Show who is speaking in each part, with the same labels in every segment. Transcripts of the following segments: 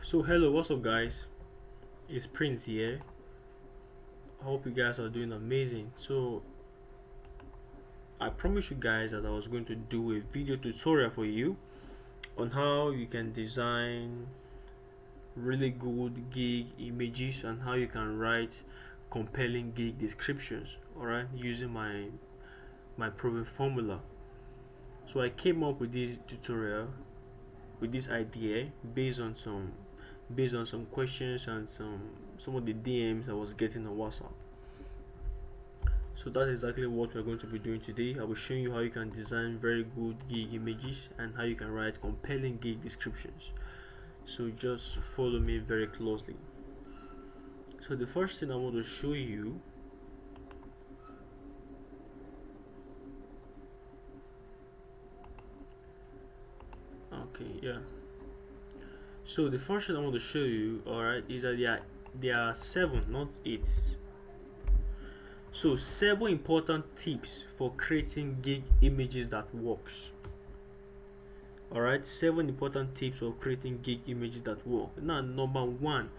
Speaker 1: So hello, what's up guys? It's Prince here. I hope you guys are doing amazing. So I promised you guys that I was going to do a video tutorial for you on how you can design really good gig images and how you can write compelling gig descriptions, alright, using my proven formula. So I came up with this tutorial with this idea based on some questions and some of the DMs I was getting on WhatsApp. So that's exactly what we're going to be doing today. I will show you how you can design very good gig images and how you can write compelling gig descriptions. So just follow me very closely. So the first thing I want to show you, okay, yeah. So the first thing I want to show you, alright, is that there are 7, not 8. So 7 important tips for creating gig images that works. Alright, 7 important tips for creating gig images that work. Now, number 1,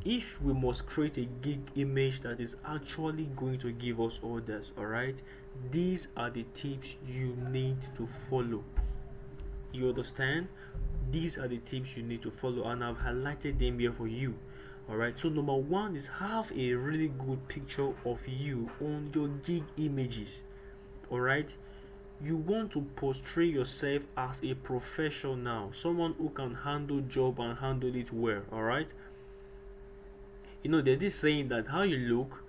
Speaker 1: if we must create a gig image that is actually going to give us orders, alright, these are the tips you need to follow. You understand? These are the tips you need to follow, and I've highlighted them here for you. Alright, so number 1 is have a really good picture of you on your gig images. Alright, you want to portray yourself as a professional, someone who can handle job and handle it well. Alright, there's this saying that how you look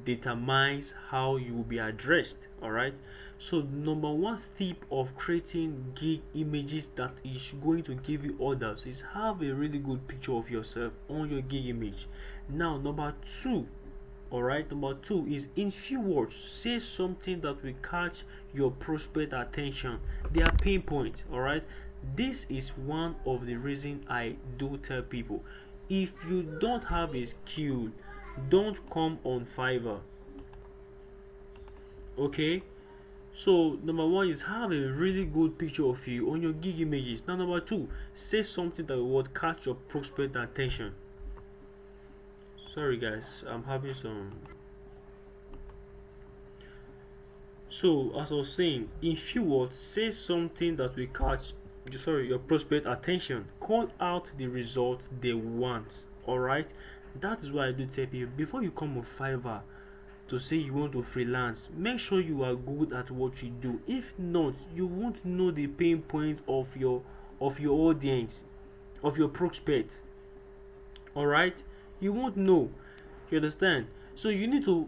Speaker 1: determines how you will be addressed. Alright, so number 1 tip of creating gig images that is going to give you orders is have a really good picture of yourself on your gig image. Now number 2, alright, number 2 is, in few words, say something that will catch your prospect attention, their pain point. Alright, this is one of the reasons I do tell people, if you don't have a skill, don't come on Fiverr. Okay, so number 1 is have a really good picture of you on your gig images. Now number 2, say something that will catch your prospect attention. Sorry guys, I'm having some. So as I was saying, in few words, say something that will catch your prospect attention. Call out the results they want. Alright, that is why I do tell people, before you come on Fiverr to say you want to freelance, make sure you are good at what you do. If not, you won't know the pain point of your audience, of your prospect. Alright, you won't know. You understand? So you need to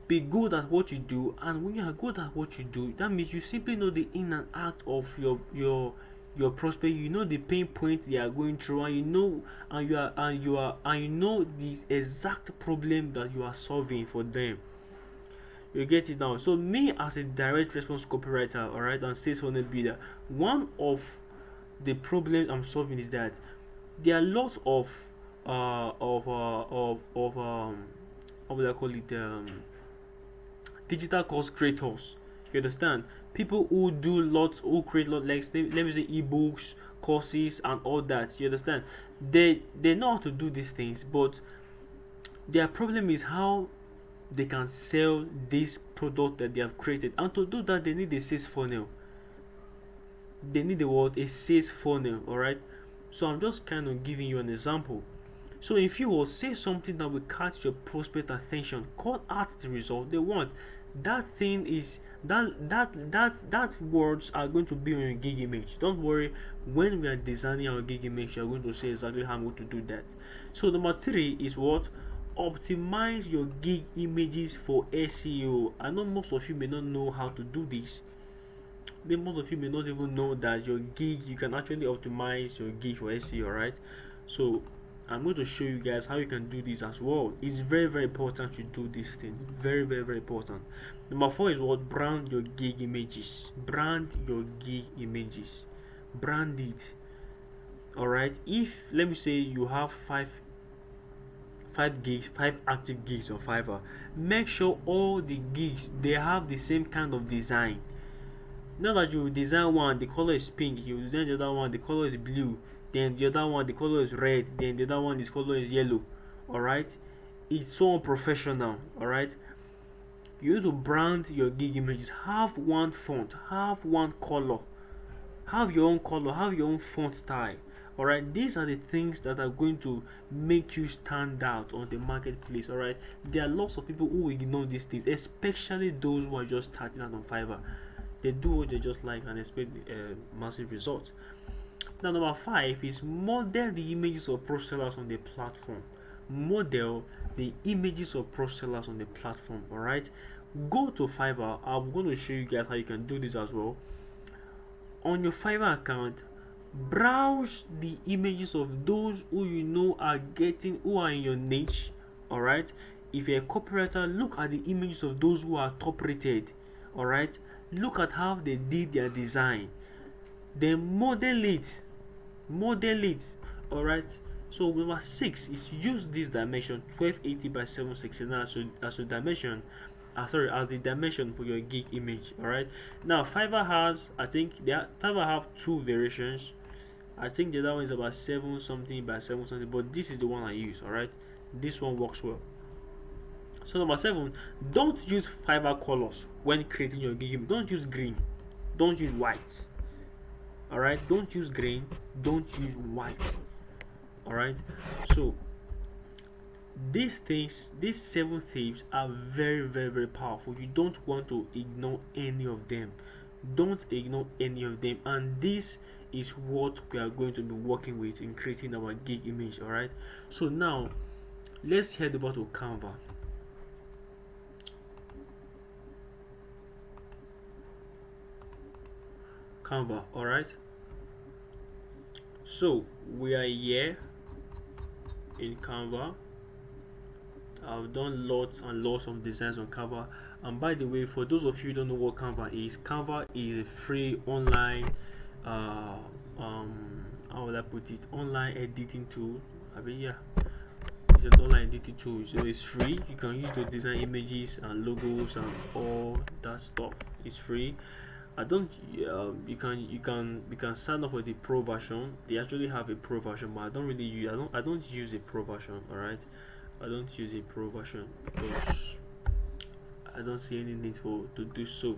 Speaker 1: be good at what you do, and when you are good at what you do, that means you simply know the in and out of your prospect. You know the pain points they are going through, and you know the exact problem that you are solving for them. You get it now? So me, as a direct response copywriter, alright, and sales funnel builder, one of the problems I'm solving is that there are lots of what would I call it, digital course creators. You understand? People who create lots, like let me say ebooks, courses, and all that. You understand? They know how to do these things, but their problem is how they can sell this product that they have created. And to do that, they need a sales funnel. They need a sales funnel. All right. So I'm just kind of giving you an example. So if you will say something that will catch your prospect attention, call out the result they want. That thing is that words are going to be on your gig image. Don't worry, when we are designing our gig image, you're going to say exactly how I'm going to do that. So number 3 is what? Optimize your gig images for SEO. I know most of you may not know how to do this. Most of you may not even know that your gig, you can actually optimize your gig for SEO, right? So I'm going to show you guys how you can do this as well. It's very, very important you do this thing. Very, very, very important. Number 4 is what? Brand your gig images. Brand your gig images. Brand it. Alright. If, let me say, you have 5 active gigs on Fiverr, make sure all the gigs, they have the same kind of design. Not that you design one, the color is pink, you design the other one, the color is blue. then the other one the color is red, then the other one is color is yellow. All right, it's so unprofessional. All right, you need to brand your gig images. Have one font, have one color, have your own color, have your own font style. All right, these are the things that are going to make you stand out on the marketplace. All right, there are lots of people who ignore these things, especially those who are just starting out on Fiverr. They do what they just like and expect massive results. Now, number 5 is model the images of pro sellers on the platform. Model the images of pro sellers on the platform. All right, go to Fiverr. I'm going to show you guys how you can do this as well. On your Fiverr account, browse the images of those who you know are getting, who are in your niche. All right, if you're a copywriter, look at the images of those who are top rated. All right, look at how they did their design, then model it. All right, so number 6 is use this dimension 1280 by 769 as a dimension, as the dimension for your gig image. All right, now Fiverr has, I think Fiverr have 2 variations. I think the other one is about 7 something by 7 something, but this is the one I use. All right, this one works well. So number 7, don't use Fiverr colors when creating your gig image. Don't use green, don't use white. All right, don't use green, don't use white. All right, so these 7 thieves are very, very, very powerful. You don't want to ignore any of them. Don't ignore any of them. And this is what we are going to be working with in creating our gig image. All right, so now let's head over to Canva. All right, so we are here in Canva. I've done lots and lots of designs on Canva. And by the way, for those of you who don't know what Canva is a free online how would I put it, online editing tool. I mean, yeah, it's an online editing tool, so it's free. You can use to design images and logos and all that stuff. It's free. I don't you can sign up for the pro version. They actually have a pro version, but I don't use a pro version. All right, I don't use a pro version because I don't see any need to do so.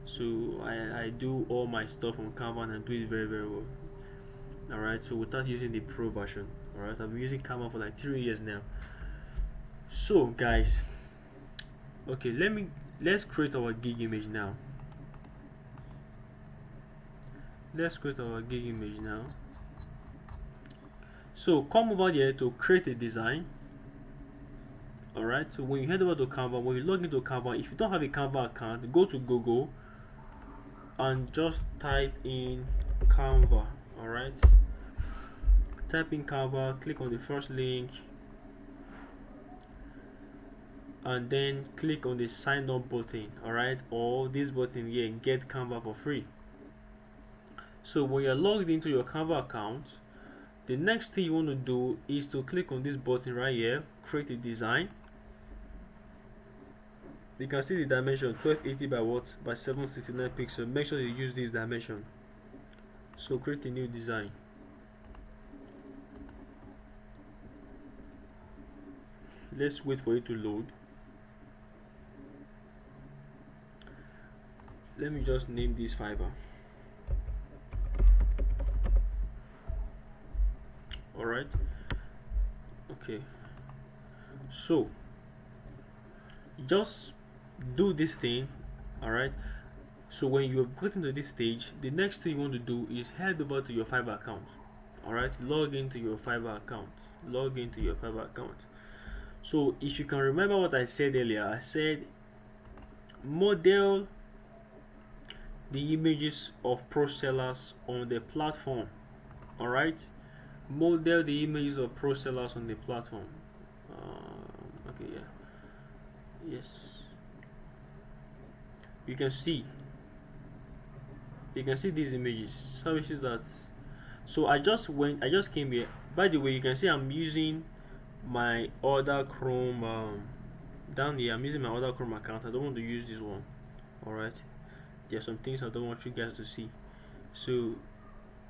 Speaker 1: So I do all my stuff on Canva and I do it very, very well. All right, so without using the pro version. All right, I've been using Canva for like 3 years now. So guys, okay, let's create our gig image now. So come over here to create a design. All right, so when you head over to Canva, when you log into Canva, if you don't have a Canva account, go to Google and just type in Canva. All right, type in Canva, click on the first link, and then click on the sign up button. All right, or this button here, get Canva for free. So when you're logged into your Canva account, the next thing you want to do is to click on this button right here, create a design. You can see the dimension 1280 by what, by 769 pixels. Make sure you use this dimension. So create a new design. Let's wait for it to load. Let me just name this Fiverr. All right, okay, so just do this thing. All right, so when you have gotten to this stage, the next thing you want to do is head over to your Fiverr account. All right, log into your Fiverr account. So if you can remember what I said earlier, I said model the images of pro sellers on the platform. All right, model the images of pro sellers on the platform. Okay, yeah, yes, you can see these images, services that. So I just came here. By the way, you can see I'm using my other Chrome down here. I'm using my other Chrome account. I don't want to use this one. All right, there are some things I don't want you guys to see, so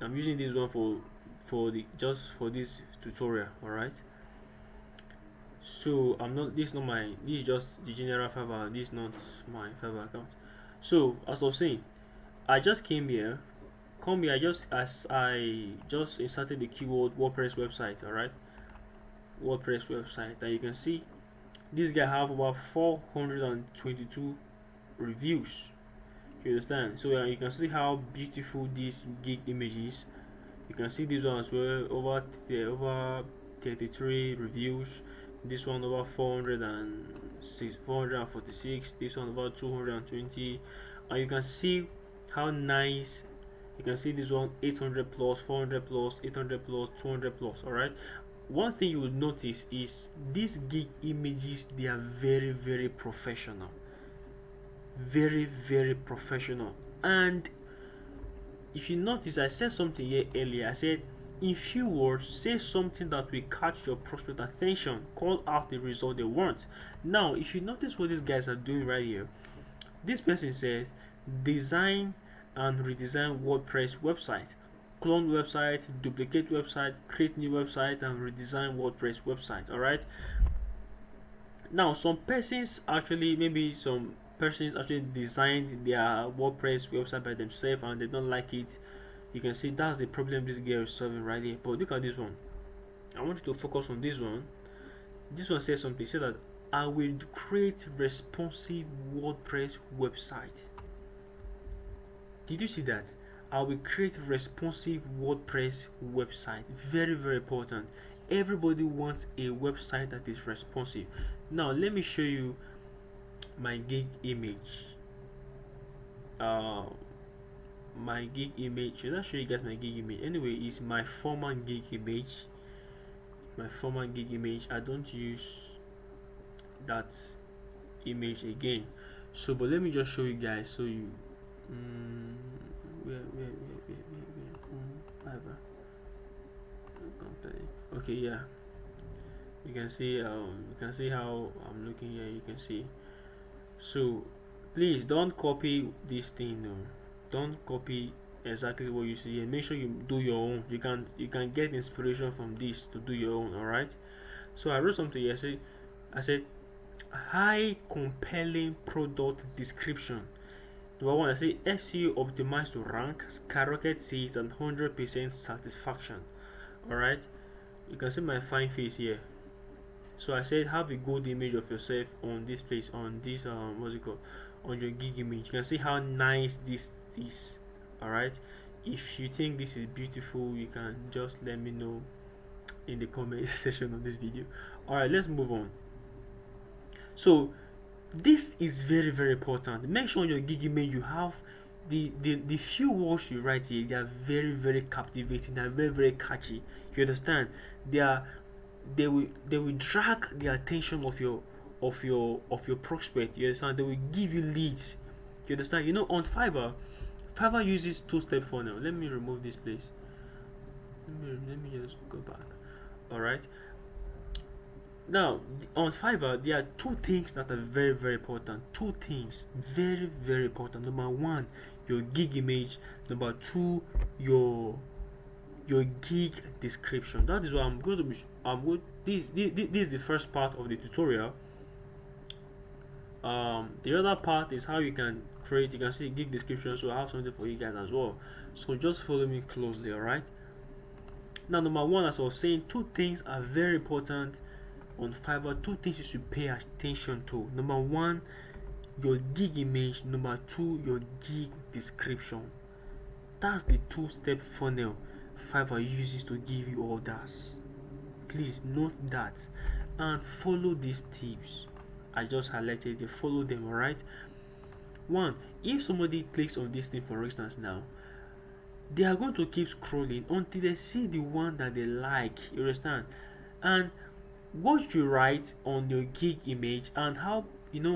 Speaker 1: I'm using this one for for the just for this tutorial. All right. So I'm not. This is not my. This is just the general Fiverr. This is not my Fiverr account. So as I was saying, I just came here. Come here. I just inserted the keyword WordPress website. All right. WordPress website. And you can see this guy have about 422 reviews. You understand? So you can see how beautiful this gig image is. You can see this one as well, over 33 reviews. This one over 446, this one over 220, and you can see how nice. You can see this one 800 plus, 400 plus, 800 plus, 200 plus. All right. One thing you will notice is these gig images, they are very professional, very professional. And if you notice, I said something here earlier. I said, in few words, say something that will catch your prospect attention, call out the result they want. Now if you notice what these guys are doing right here, this person says design and redesign WordPress website, clone website, duplicate website, create new website, and redesign WordPress website. All right. Now some persons actually, maybe some persons actually designed their WordPress website by themselves and they don't like it. You can see that's the problem this girl is solving right here. But look at this one. I want you to focus on this one. This one says something. Say that I will create responsive WordPress website. Did you see that? I will create responsive WordPress website. Very important. Everybody wants a website that is responsive. Now let me show you my gig image. My gig image. Should I show you guys my gig image? Anyway, it's my former gig image. My former gig image. I don't use that image again. So, but let me just show you guys. So you, where, Fiverr. Okay, yeah. You can see how I'm looking here. You can see. So please don't copy this thing. No, don't copy exactly what you see, and make sure you do your own. You can get inspiration from this to do your own. All right. So I wrote something here. I said high compelling product description. Number one, I say SEO optimized to rank, skyrocket sales, and 100% satisfaction. All right. You can see my fine face here. So I said have a good image of yourself on this place, on this what's it called, on your gig image. You can see how nice this is. All right. If you think this is beautiful, you can just let me know in the comment section of this video. All right, let's move on. So this is very important. Make sure on your gig image you have the few words you write here. They are very captivating. They are very catchy. You understand? They will drag the attention of your prospect. You understand? They will give you leads. You understand? You know, on Fiverr uses two-step funnel. Let me remove this, please. Let me just go back. All right. Now on Fiverr, there are two things that are very important. Two things very important. Number one, your gig image. Number two, your gig description. That is what I'm going to be. This is the first part of the tutorial. The other part is how you can create. You can see gig description. So I have something for you guys as well. So just follow me closely. All right. Now number one, as I was saying, two things are very important on Fiverr. Two things you should pay attention to. Number one, your gig image. Number two, your gig description. That's the two-step funnel Fiverr uses to give you orders. Please note that and follow these tips I just highlighted. You follow them. All right. One, if somebody clicks on this thing, for instance, now they are going to keep scrolling until they see the one that they like. You understand? And what you write on your gig image and how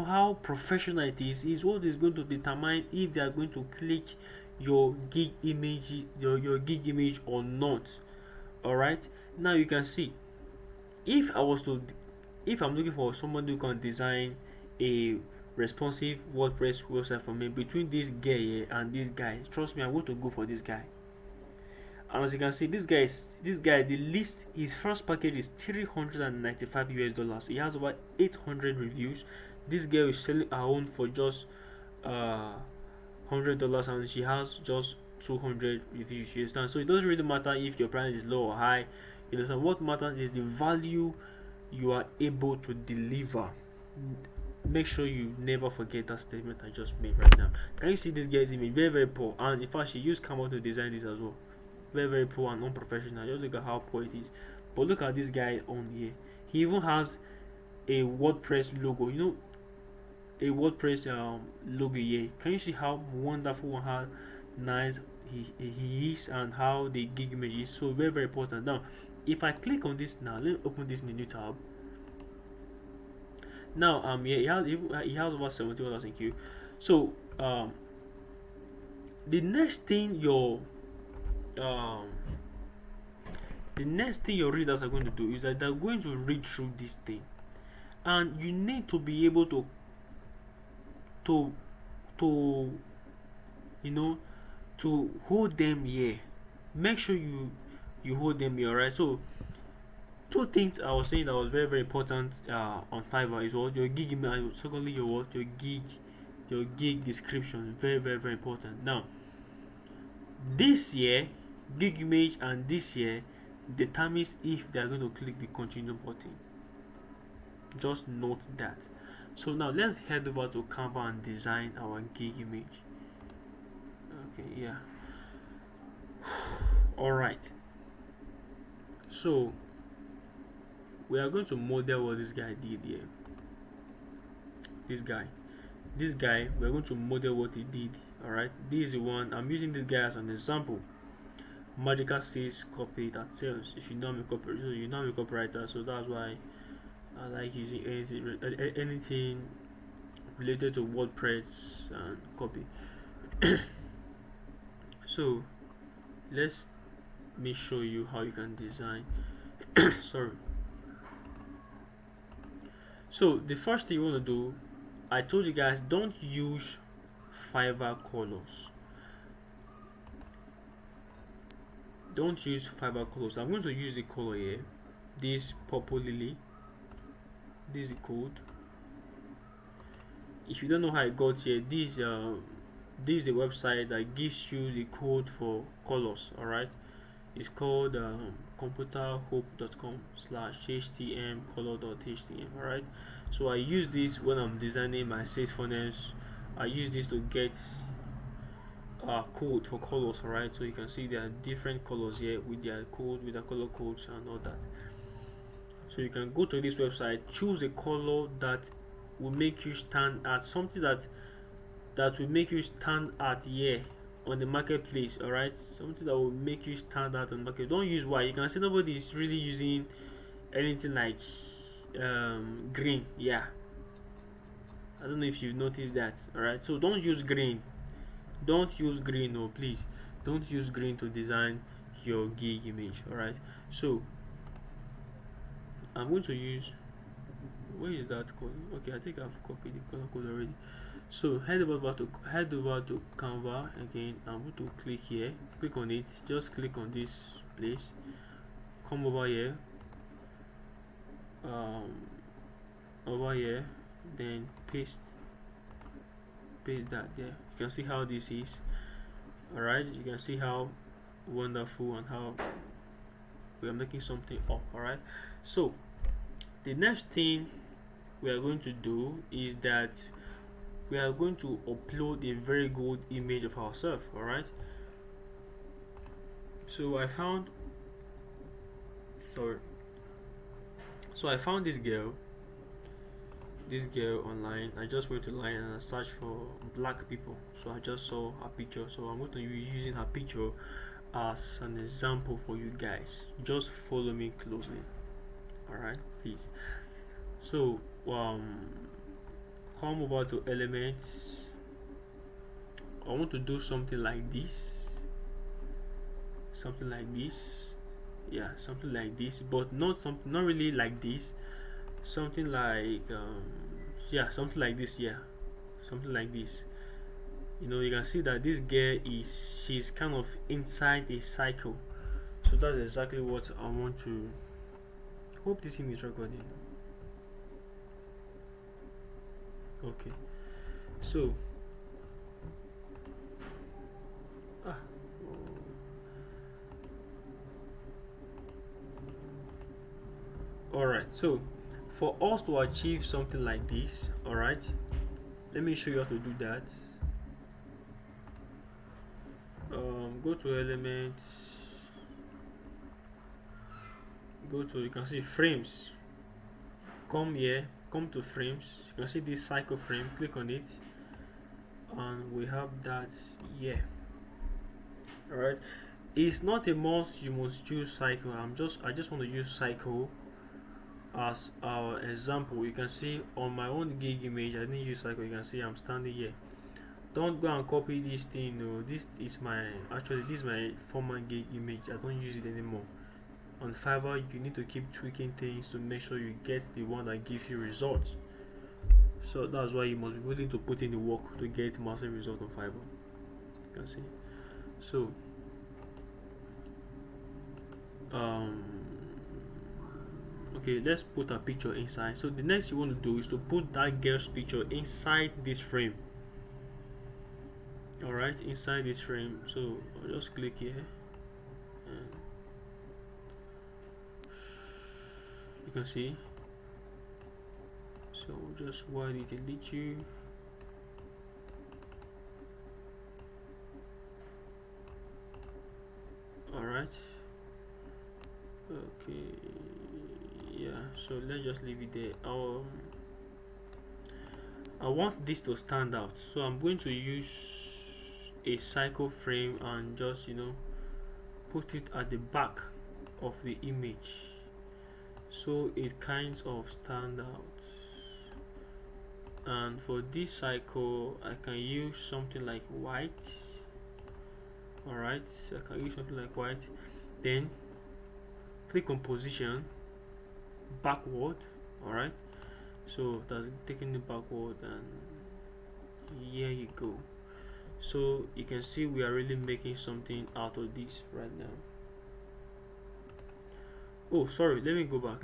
Speaker 1: how professional it is what is going to determine if they are going to click your gig image, your gig image or not. All right. Now you can see, if I'm looking for someone who can design a responsive WordPress website for me, between this guy here and this guy, trust me, I'm going to go for this guy. And as you can see, this guy, the list, his first package is 395 US dollars. He has over 800 reviews. This girl is selling her own for just $100, and she has just 200 reviews. You understand? So it doesn't really matter if your price is low or high. You understand? What matters is the value you are able to deliver. Make sure you never forget that statement I just made right now. Can you see this girl's image? Very, very poor. And in fact, she used Canva to design this as well. Very, very poor and unprofessional. Just look at how poor it is. But look at this guy on here. He even has a WordPress logo. You know, a WordPress logo here. Can you see how wonderful and how nice he is, and how the gig image is? So very, very important. Now, if I click on this now, let me open this in a new tab. Now yeah, he has over 71,000 Q. So the next thing your um readers are going to do is that they're going to read through this thing, and you need to be able to to you know, to hold them here. Make sure you hold them here, right? So two things I was saying that was very, very important on Fiverr is what your gig email. Secondly, your gig description, very, very, very important. Now, this year, gig image and this year determines if they are going to click the continue button. Just note that. So now let's head over to Canva and design our gig image. Okay, yeah. All right. So we are going to model what this guy did here. This guy, we're going to model what he did. All right, this is the one I'm using. This guy as an example. Magical says copy that sells. If you know I'm a copywriter, you know I'm a copywriter, so that's why I like using anything related to WordPress and copy. So let's me show you how you can design. Sorry. So the first thing you want to do, I told you guys, don't use Fiverr colors. Don't use Fiverr colors. I'm going to use the color here. This purple lily. This is the code. If you don't know how I got here, this is the website that gives you the code for colors. All right, it's called computerhope.com/htm color.htm. all right, so I use this when I'm designing my sales funnels. I use this to get code for colors. All right, so you can see there are different colors here with their code, with the color codes and all that. So you can go to this website, choose a color that will make you stand out, something that will make you stand out here on the marketplace. All right, something that will make you stand out on the market. Don't use white. You can see nobody is really using anything like green. Yeah, I don't know if you've noticed that. All right, so don't use green. Don't use green. No, please don't use green to design your gig image. All right, so I'm going to use, where is that code? Okay, I think I've copied the color code already. So head over to Canva again. I'm going to click here, click on it, just click on this place, come over here, then paste that there. You can see how this is. All right, you can see how wonderful and how we are making something up. All right, so the next thing we are going to do is that we are going to upload a very good image of ourselves. All right, so I found this girl online. I just went online and I searched for black people, so I just saw her picture, so I'm going to be using her picture as an example for you guys. Just follow me closely. All right, please. So come over to elements. I want to do something like this, yeah, something like this, but not really like this, something like yeah, something like this. Yeah, something like this. You know, you can see that this girl she's kind of inside a cycle. So that's exactly what I want to. Hope this thing is recording. Okay. So ah, all right. So for us to achieve something like this, all right, let me show you how to do that. Go to elements, go to, you can see frames, come here, come to frames, you can see this cycle frame, click on it, and we have that here. All right, it's not a must you must choose cycle. I just want to use cycle as our example. You can see on my own gig image I didn't use cycle. You can see I'm standing here. Don't go and copy this thing. No, this is my, actually this is my former gig image. I don't use it anymore. On Fiverr you need to keep tweaking things to make sure you get the one that gives you results. So that's why you must be willing to put in the work to get massive results on Fiverr. You can see. So okay, let's put a picture inside. So the next you want to do is to put that girl's picture inside this frame. All right, inside this frame. So I'll just click here and you can see. So just wide it delete you. All right, okay, yeah, so let's just leave it there. I want this to stand out, so I'm going to use a cycle frame and just, you know, put it at the back of the image so it kind of stand out. And for this cycle I can use something like white. All right, so I can use something like white, then click on position backward. All right, so that's taking it backward, and here you go. So you can see we are really making something out of this right now. Oh, sorry, let me go back.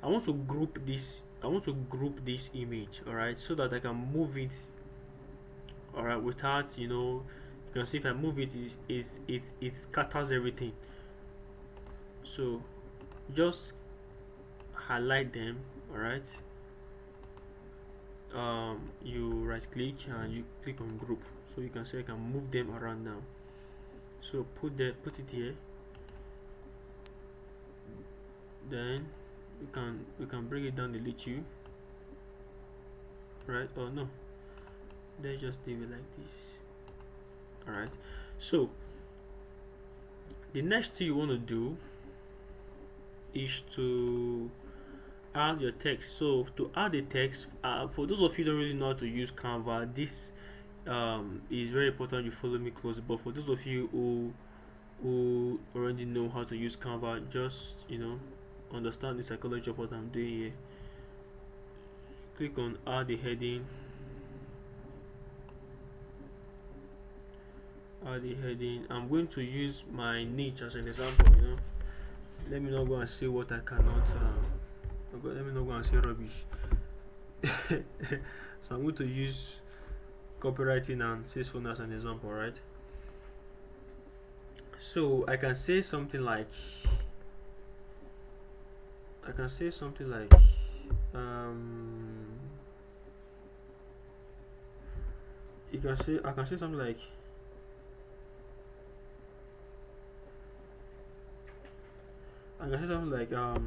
Speaker 1: I want to group this. I want to group this image, all right, so that I can move it, all right, without, you know, you can see if I move it, it scatters everything. So just highlight them, all right. You right click and you click on group, so you can see I can move them around now. So put it here, then we can bring it down, delete you, right? Oh no, let's just leave it like this. All right, so the next thing you want to do is to add your text. So to add the text, for those of you who don't really know how to use Canva, this is very important you follow me closely. But for those of you who already know how to use Canva, just, you know, understand the psychology of what I'm doing here. Click on add the heading. I'm going to use my niche as an example, you know. Let me not go and say what I cannot let me not go and say rubbish. So I'm going to use copywriting and salesforce as an example, right? So I can say something like I can say something like I can say something like I can say something like I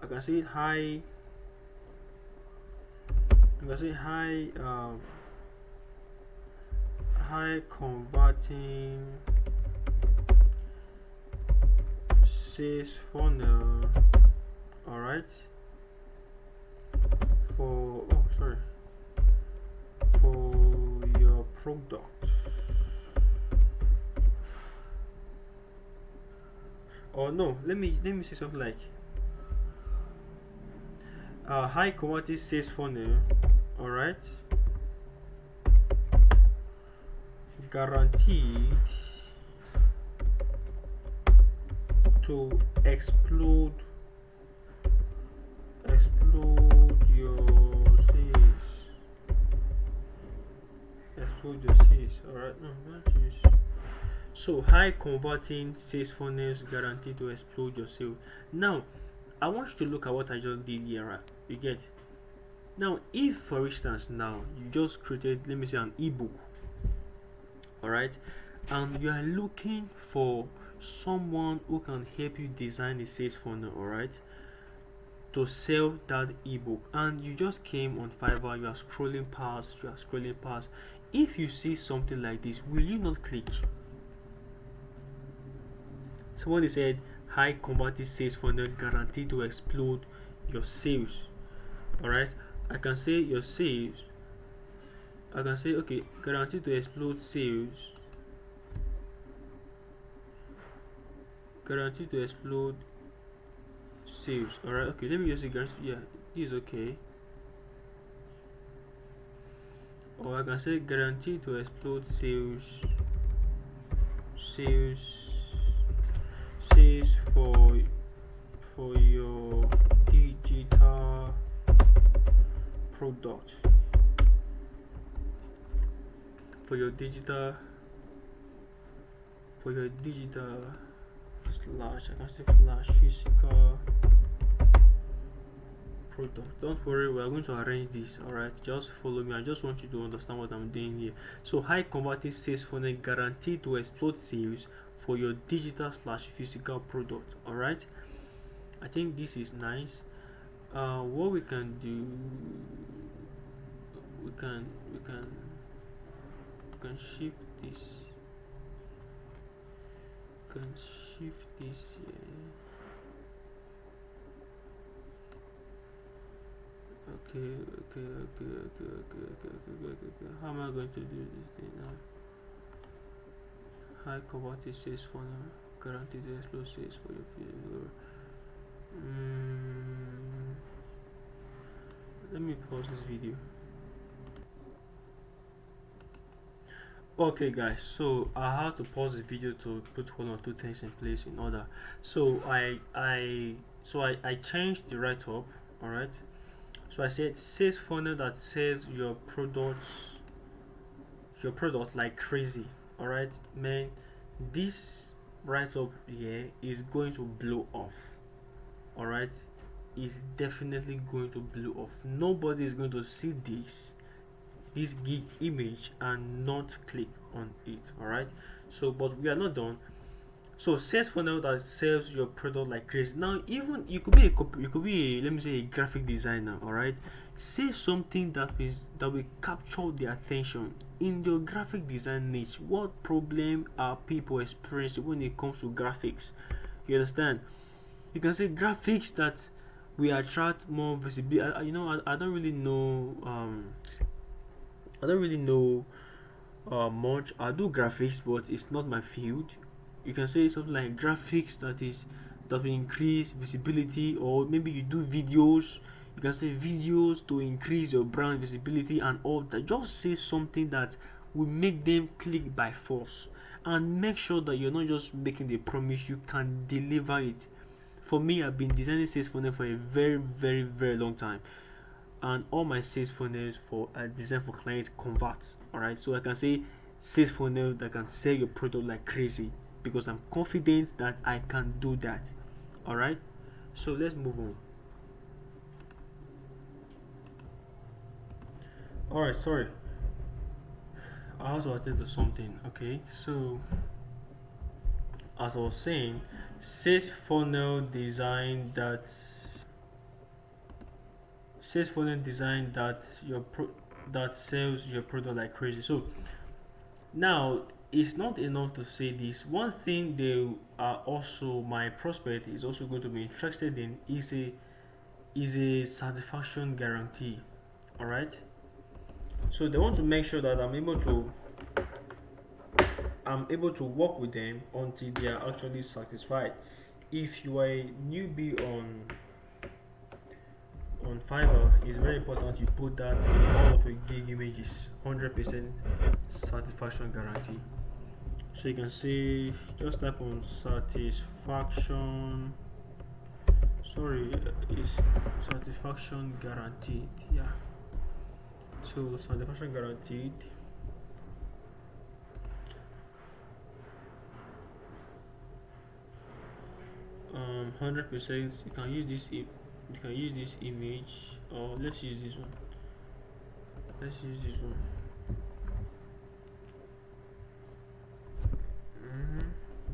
Speaker 1: can say hi. I can say hi. High converting sales funnel. All right. For your product. Or no, let me say something like high converting sales funnel. All right. guaranteed to explode your sales. Explode your sales. Alright, no, not use. So high converting sales funnels guaranteed to explode your sales. Now, I want you to look at what I just did here. Right? You get? Now, if for instance now you just created, let me say, an ebook, alright, and you are looking for someone who can help you design a sales funnel, alright, to sell that ebook, and you just came on Fiverr, you are scrolling past, if you see something like this, will you not click? Someone said high converting sales funnel guaranteed to explode your sales. Alright, I can say your sales. I can say, okay, guaranteed to explode sales. Guaranteed to explode sales. Alright, okay, let me just say guaranteed. Yeah, this is okay. Or I can say guaranteed to explode sales. Sales for your digital product, for your digital slash, I can say slash physical product. Don't worry, we are going to arrange this. Alright, just follow me. I just want you to understand what I'm doing here. So high converting sales funnel guaranteed to explode sales for your digital slash physical product. Alright, I think this is nice. What we can do, we can shift this, here. Okay. How am I going to do this thing now? High converting sales funnel guaranteed to explode sales for your video. Let me pause this video. Okay guys, so I had to pause the video to put one or two things in place in order. So I changed the write-up. Alright, so I said sales funnel that sells your product like crazy. Alright, man, this write-up here is going to blow off. Alright, is definitely going to blow off. Nobody is going to see this gig image and not click on it. Alright, so but we are not done. So sales funnel that sells your product like crazy. Now, even you could be let me say a graphic designer. Alright, say something that will capture the attention in your graphic design niche. What problem are people experiencing when it comes to graphics? You understand? You can say graphics that will attract more visibility. I don't really know much. I do graphics, but it's not my field. You can say something like graphics that will increase visibility, or maybe you do videos. You can say videos to increase your brand visibility and all that. Just say something that will make them click by force, and make sure that you're not just making the promise, you can deliver it. For me, I've been designing sales funnel for a very, very, very long time, and all my sales funnels for I design for clients convert. Alright, so I can say sales funnel that can sell your product like crazy, because I'm confident that I can do that. Alright, so let's move on. Alright, sorry, I also attend to something. Okay, so as I was saying, sales funnel design that that sells your product like crazy. So now it's not enough to say this. One thing they are also, my prospect is also going to be interested in is a satisfaction guarantee. All right, so they want to make sure that I'm able to work with them until they are actually satisfied. If you are a newbie on Fiverr, it's very important you put that in all of your gig images. 100% satisfaction guarantee. So you can say, just type on satisfaction. Sorry, is satisfaction guaranteed. Yeah. So satisfaction guaranteed. 100%. You can use this. You can use this image, or let's use this one. Let's use this one.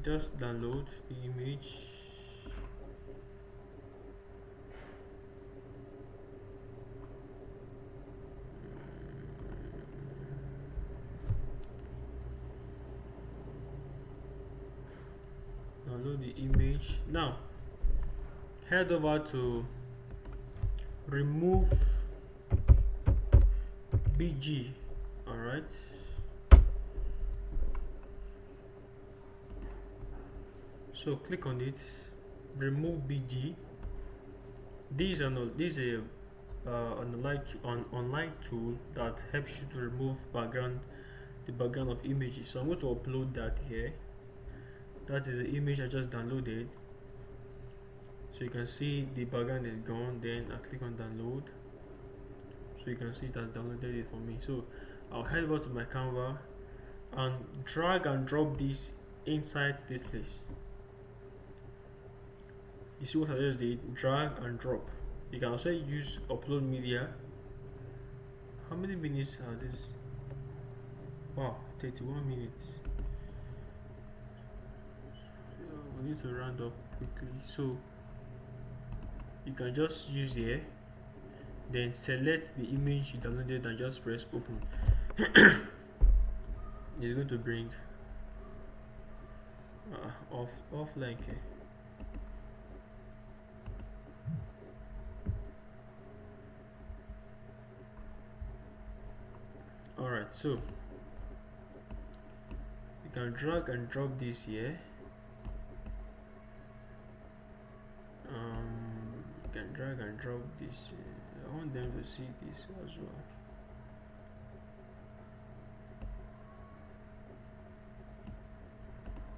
Speaker 1: Just download the image. Download the image. Now head over to remove BG. All right. So click on it, remove BG. This is a an online tool that helps you to remove the background of images. So I'm going to upload that here. That is the image I just downloaded. So you can see the background is gone. Then I click on download. So you can see it has downloaded it for me. So I'll head over to my Canva and drag and drop this inside this place. You see what I just did? Drag and drop. You can also use upload media. How many minutes are this? Wow, 31 minutes. We need to round up quickly. So you can just use here, then select the image you downloaded and just press open. It's going to bring offline. Alright, so you can drag and drop this here. You can drag and drop this. I want them to see this as well.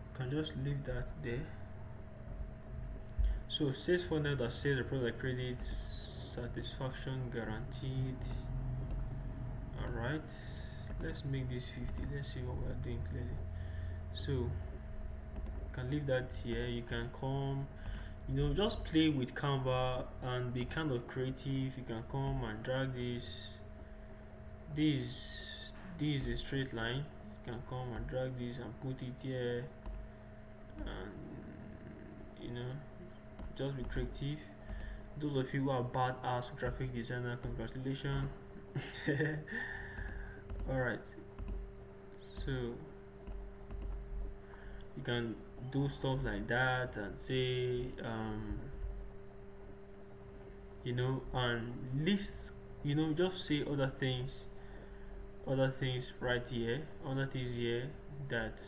Speaker 1: You can just leave that there. So says for now that says the product credit satisfaction guaranteed. Alright, let's make this 50. Let's see what we're doing clearly. So you can leave that here. You can come, just play with Canva and be kind of creative. You can come and drag this is a straight line. You can come and drag this and put it here, and just be creative. Those of you who are badass graphic designer, congratulations. Alright, so you can do stuff like that and say and list, just say other things right here, other things here that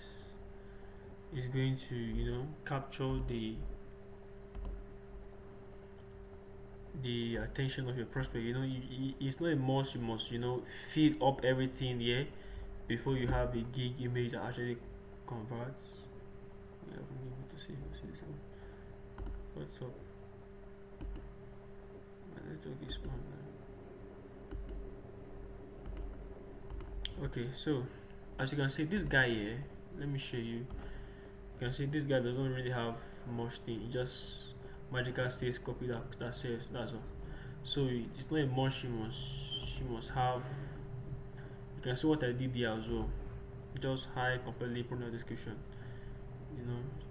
Speaker 1: is going to capture the attention of your prospect. It's not a must you must fill up everything here before you have a gig image that actually converts. What's up? My network is on now. Okay, so as you can see, this guy here, let me show you. You can see this guy doesn't really have much thing. He just magical says copy that saves. That's all. So it's not a must. She must have. You can see what I did here as well. Just hide completely, put no description.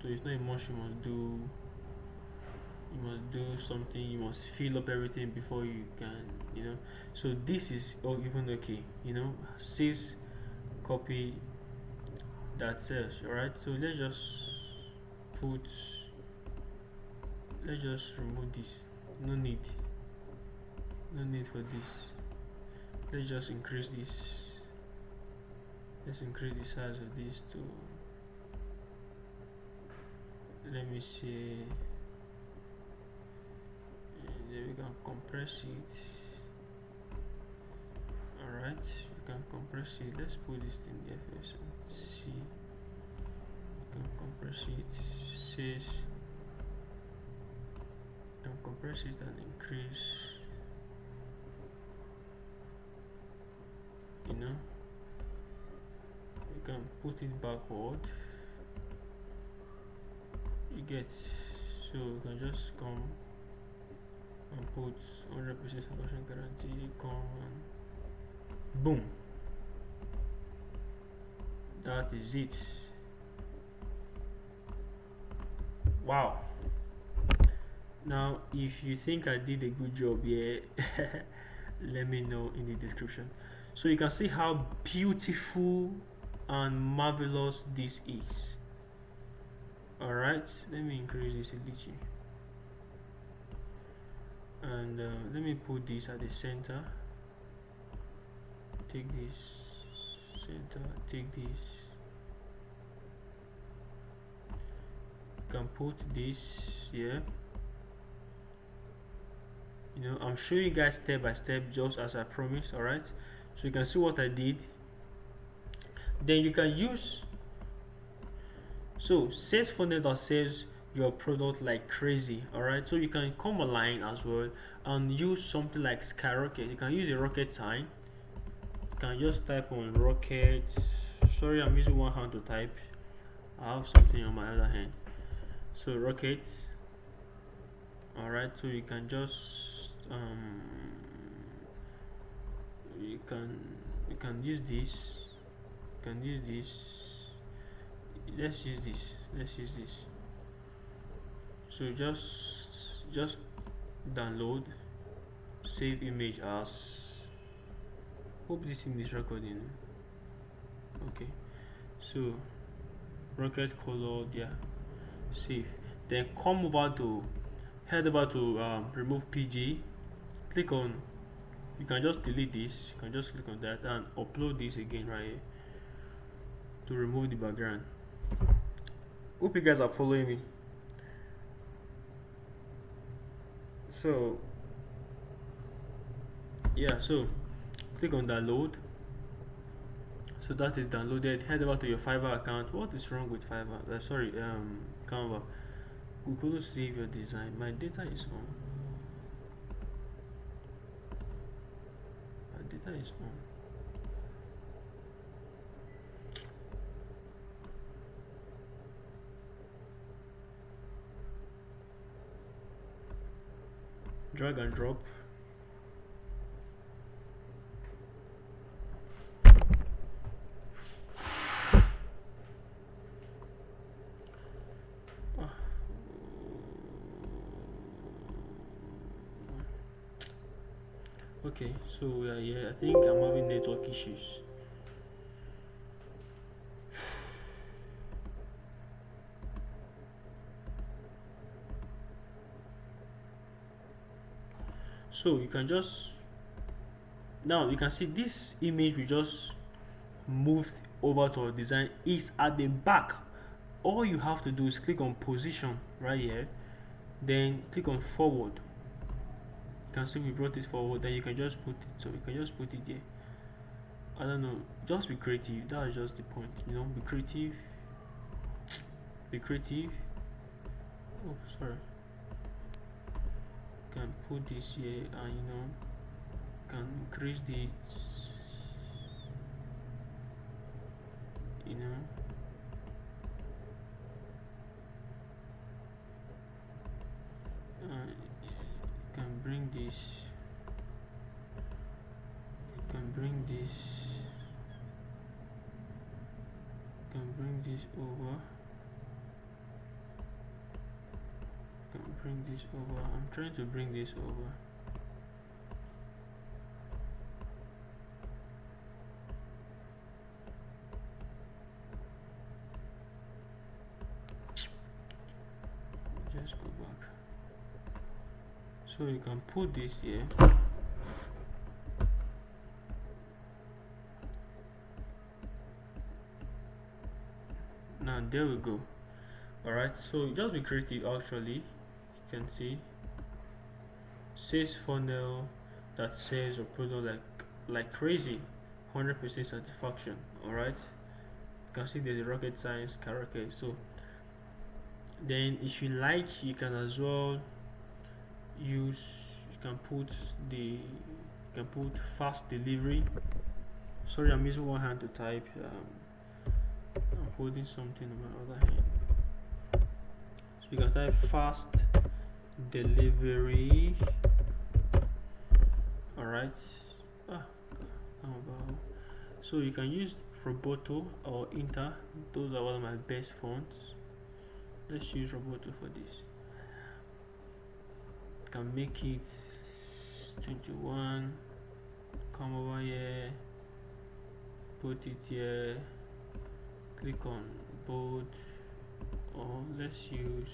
Speaker 1: So it's not a must. You must do something. You must fill up everything before you can. So this is even okay. Says copy that saves. All right. So let's just remove this. No need for this. Let's just increase this. Let's increase the size of this to, let me see, then we can compress it. Alright, we can compress it. Let's put this thing there first and see. We can compress it. Says can compress it and increase, you know. You can put it backward, you get. So you can just come and put 100% solution guarantee, come and boom, that is it. Wow. Now if you think I did a good job here, let me know in the description. So you can see how beautiful and marvelous this is. Alright, let me increase this a little, and let me put this at the center. Take this center, take this, you can put this here. You know, I'm showing you guys step by step just as I promised. Alright, so you can see what I did. Then you can use, so sales funnel that says your product like crazy. Alright, so you can come online as well and use something like skyrocket. You can use a rocket sign. You can just type on rocket. Sorry, I'm using one hand to type, I have something on my other hand. So rocket. Alright, so you can just you can use this, you can use this. Let's use this. So just download, save image as, hope this thing is recording. Okay, so rocket color, yeah, save. Then come over to, head over to remove PG, click on, you can just delete this, you can just click on that and upload this again right here to remove the background. Hope you guys are following me. So yeah, so click on download. So that is downloaded. Head over to your Fiverr account. What is wrong with Fiverr? Sorry, Canva. We couldn't save your design. My data is on. My data is on. Drag and drop. Okay, so we are here. I think I'm having network issues. So you can just, now you can see this image we just moved over to our design is at the back. All you have to do is click on position right here, then click on forward. You can see we brought it forward, then you can just put it, so you can just put it there. I don't know, just be creative. That is just the point, you know. Be creative, be creative. Oh, sorry. You can put this here, and you know, can increase this, you know. You can bring this, you can bring this, you can bring this over, you can bring this over. I'm trying to bring this over. Just go back. So you can put this here. Now there we go. Alright, so just be creative. Actually, you can see. sales funnel that sells your product like crazy, 100% satisfaction. All right, you can see there's a rocket science character. So then if you like, you can as well use, you can put the, you can put fast delivery. Sorry, I'm using one hand to type. I'm holding something in my other hand. So you can type fast delivery. All right. Ah, so you can use Roboto or Inter. Those are one of my best fonts. Let's use Roboto for this. Can make it 21. Come over here, put it here, click on bold, or let's use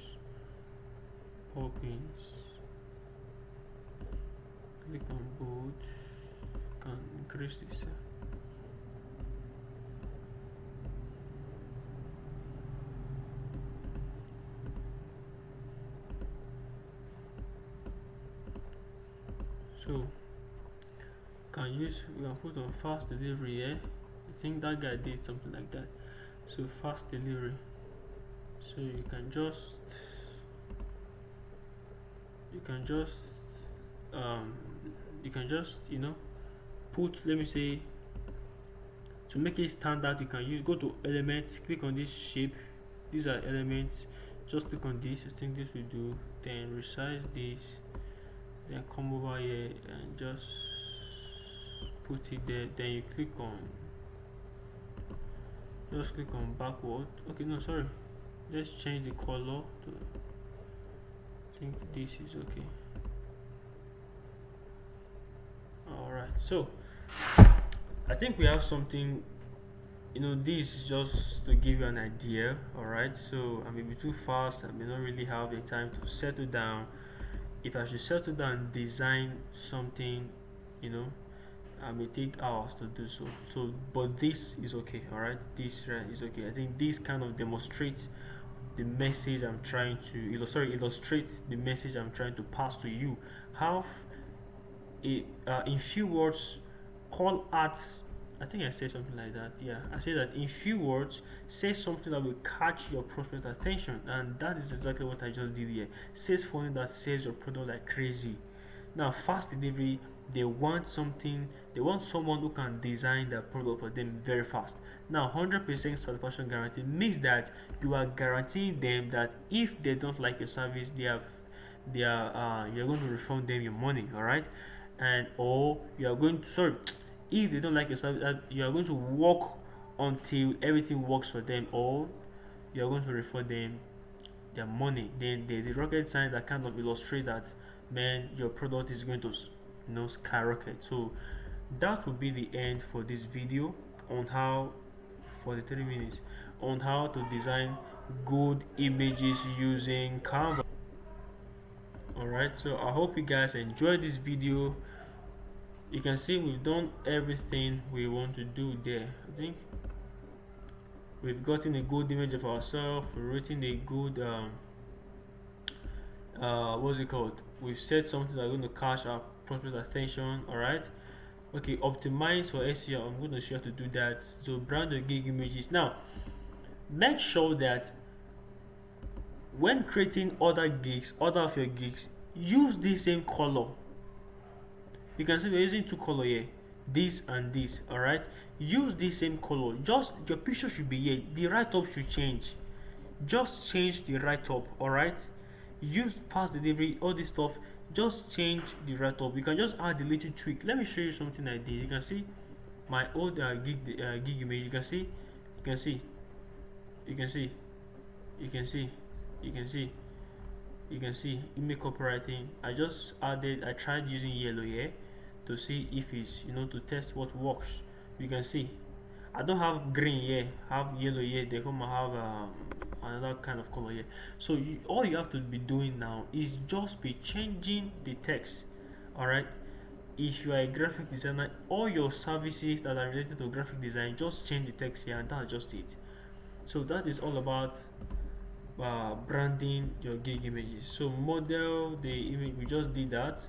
Speaker 1: Hawkins. Click on bold, can increase this. So can use, we can put on fast delivery here. I think that guy did something like that. So fast delivery. So you can just um you can just put, let me say, to make it stand out, you can use, go to elements, click on this shape, these are elements, just click on this. I think this will do. Then resize this, then come over here and just put it there. Then you click on, just click on backward. Okay, no, sorry, let's change the color to, I think this is okay. Alright, so I think we have something, this is just to give you an idea. Alright, so I may be too fast, I may not really have the time to settle down. If I should settle down and design something, I may take hours to do so. But this is okay. Alright, this is okay. I think this kind of demonstrates the message I'm trying to illustrate the message I'm trying to pass to you. How in few words, call out, I think I said something like that. Yeah, I said that in few words, say something that will catch your prospect attention, and that is exactly what I just did here. Sales funnel that sells your product like crazy. Now, fast delivery, they want someone who can design their product for them very fast. Now, 100% satisfaction guarantee means that you are guaranteeing them that if they don't like your service, you're going to refund them your money. All right, and or you are going to, sorry, if they don't like your service, you are going to work until everything works for them, or you are going to refund them their money. Then there's the rocket science that kind of illustrate that, man, your product is going to skyrocket. So that will be the end for this video on how, for the 3 minutes, on how to design good images using Canva. Alright, so I hope you guys enjoyed this video. You can see we've done everything we want to do there. I think we've gotten a good image of ourselves, we've written a good what's it called, we've said something that's going to catch our prospect's attention. All right, okay, optimize for SEO. I'm going to show you how to do that. So brand your gig images. Now make sure that when creating other of your gigs, use the same color. You can see we're using two color here, this and this. All right, use the same color. Just your picture should be here, the write-up should change. Just change the write-up. All right, use fast delivery, all this stuff, just change the write-up. You can just add a little tweak. Let me show you something I did. You can see my old gig image. You can see, you can see, you can see, you can see, you can see, you can see email copywriting. I just added, I tried using yellow here to see if it's, to test what works. You can see I don't have green here, have yellow here. They come and have another kind of color here. So all you have to be doing now is just be changing the text. All right, if you are a graphic designer, all your services that are related to graphic design, just change the text here, and that's just it. So that is all about branding your gig images. So model the image, we just did that.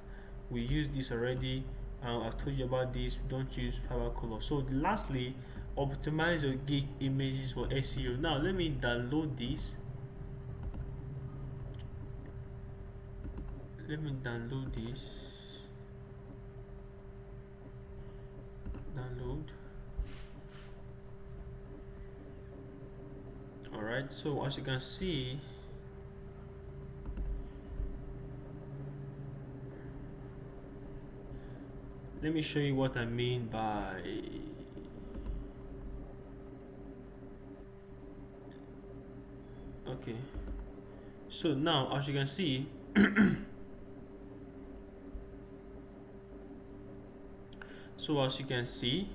Speaker 1: we use this already. I've told you about this. Don't use Fiverr color. So lastly, optimize your gig images for SEO. Now let me download this. Let me download this. Download. Alright, so as you can see, let me show you what I mean by okay. So now as you can see so as you can see,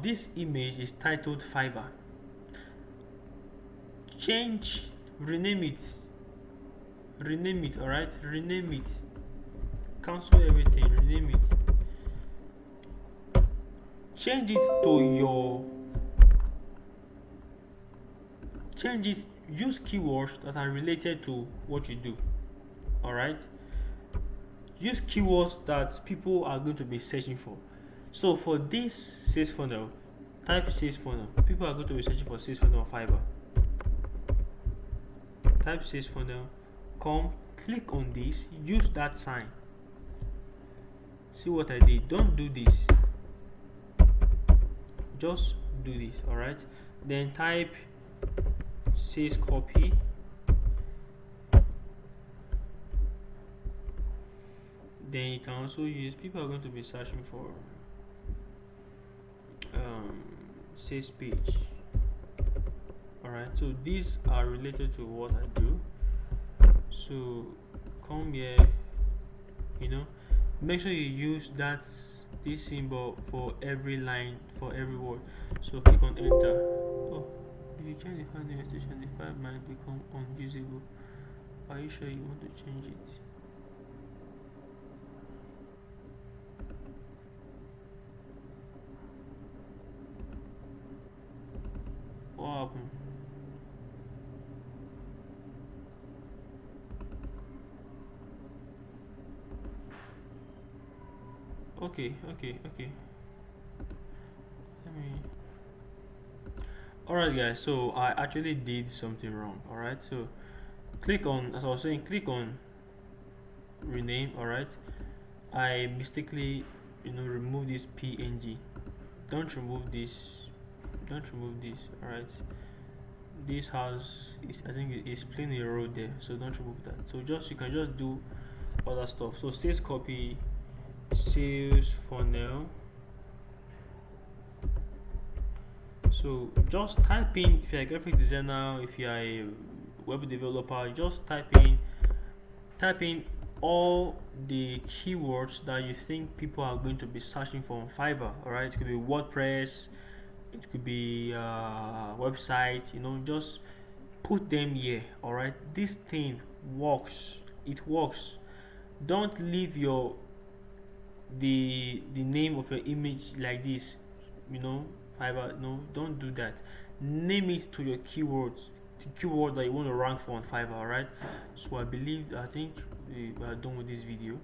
Speaker 1: this image is titled Fiverr. Change, rename it, alright, rename it, cancel everything, rename it, change it to your, change it, use keywords that are related to what you do. Alright, use keywords that people are going to be searching for. So for this sales funnel, type sales funnel. People are going to be searching for sales funnel on Fiverr. Type sales funnel, come click on this, use that sign. See what I did? Don't do this, just do this. Alright, then type sales copy, then you can also use, people are going to be searching for sales page. Alright, so these are related to what I do. So come here, make sure you use this symbol for every line, for every word. So click on enter. Oh, if you change the file name extension, the file might become unusable. Are you sure you want to change it? What happened? Okay. Let me. Alright guys, so I actually did something wrong. Alright, so click on, as I was saying, click on rename. Alright, I mistakenly remove this PNG. Don't remove this, alright. This has I think it's plain a road there, so don't remove that. So you can just do other stuff. So sales copy, sales funnel. So just type in, if you're a graphic designer, if you're a web developer, just type in all the keywords that you think people are going to be searching for on Fiverr. Alright, it could be WordPress, it could be website, just put them here. Alright, this thing works, it works. Don't leave the name of your image like this, Fiverr. No, don't do that. Name it to your keywords, the keyword that you want to rank for on Fiverr. Alright, so I think we are done with this video.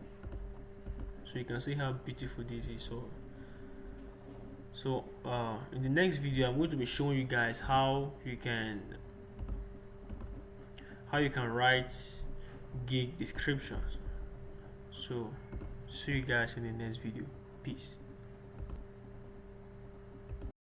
Speaker 1: So you can see how beautiful this is. So in the next video, I'm going to be showing you guys how you can write gig descriptions. So see you guys in the next video. Peace.